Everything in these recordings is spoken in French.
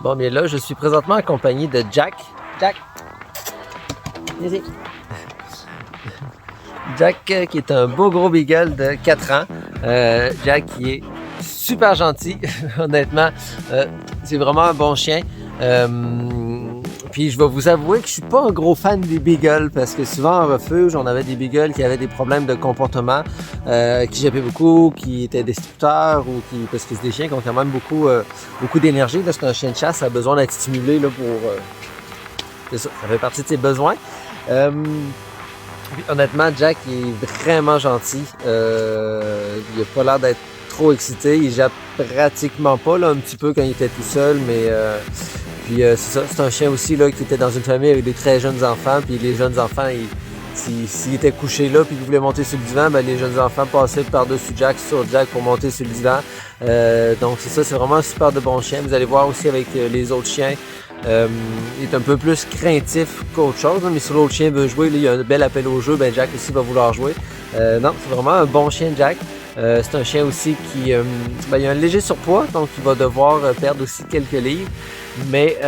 Bon, bien là, je suis présentement accompagné de Jack. Jack, viens ici. Jack, qui est un beau gros beagle de 4 ans. Jack, qui est super gentil, honnêtement. C'est vraiment un bon chien. Puis je vais vous avouer que je suis pas un gros fan des beagles parce que souvent en refuge, on avait des beagles qui avaient des problèmes de comportement, qui jappaient beaucoup, qui étaient destructeurs ou qui parce que c'est des chiens qui ont quand même beaucoup d'énergie. Là, c'est un chien de chasse, ça a besoin d'être stimulé là pour c'est ça fait partie de ses besoins. Puis, honnêtement, Jack il est vraiment gentil. Il a pas l'air d'être trop excité. Il jappe pratiquement pas là, un petit peu quand il était tout seul, mais puis c'est ça, c'est un chien aussi là, qui était dans une famille avec des très jeunes enfants, puis les jeunes enfants, s'ils étaient couchés là, puis ils voulaient monter sur le divan, ben les jeunes enfants passaient par-dessus Jack, sur Jack pour monter sur le divan. Donc c'est ça, c'est vraiment un super de bon chien. Vous allez voir aussi avec les autres chiens, il est un peu plus craintif qu'autre chose, hein, mais si l'autre chien veut jouer, là, il y a un bel appel au jeu, ben Jack aussi va vouloir jouer. Non, c'est vraiment un bon chien, Jack. C'est un chien aussi qui il a un léger surpoids, donc il va devoir perdre aussi quelques livres. Mais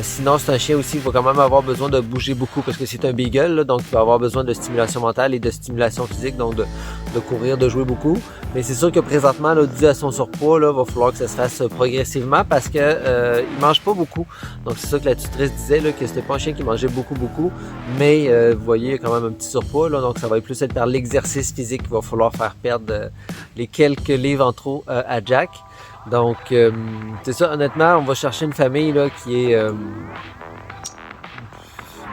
sinon, c'est un chien aussi qui va quand même avoir besoin de bouger beaucoup parce que c'est un beagle, là, donc il va avoir besoin de stimulation mentale et de stimulation physique, donc de courir, de jouer beaucoup. Mais c'est sûr que présentement, là, dû à son surpoids, il va falloir que ça se fasse progressivement parce que il mange pas beaucoup. Donc c'est ça que la tutrice disait, là, que c'était pas un chien qui mangeait beaucoup, mais vous voyez, il y a quand même un petit surpoids, là, donc ça va plus être par l'exercice physique qu'il va falloir faire perdre les quelques livres en trop à Jack. Donc, c'est ça, honnêtement, on va chercher une famille là, qui est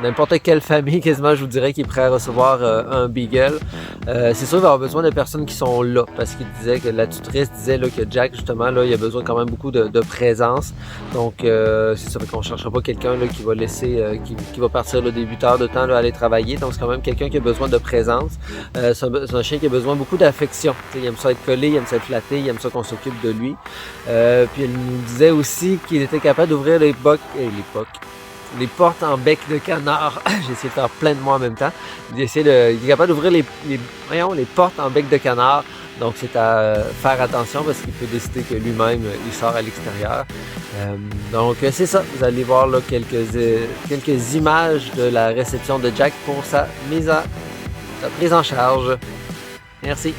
n'importe quelle famille, quasiment, je vous dirais, qui est prêt à recevoir un beagle. C'est sûr qu'il va avoir besoin de personnes qui sont là, parce qu'il disait que la tutrice disait là, que Jack, justement, là, il a besoin quand même beaucoup de présence. Donc, c'est sûr qu'on ne cherchera pas quelqu'un là, qui va laisser, qui va partir là, des 8 heures de temps là, aller travailler. Donc, c'est quand même quelqu'un qui a besoin de présence. C'est un chien qui a besoin beaucoup d'affection. Il aime ça être collé, il aime ça être flatté, il aime ça qu'on s'occupe de lui. Puis, elle nous disait aussi qu'il était capable d'ouvrir les portes en bec de canard. J'ai essayé de faire plein de mots en même temps. Il est capable d'ouvrir les portes en bec de canard. Donc, c'est à faire attention parce qu'il peut décider que lui-même, il sort à l'extérieur. Donc, c'est ça. Vous allez voir là, quelques images de la réception de Jack pour sa prise en charge. Merci.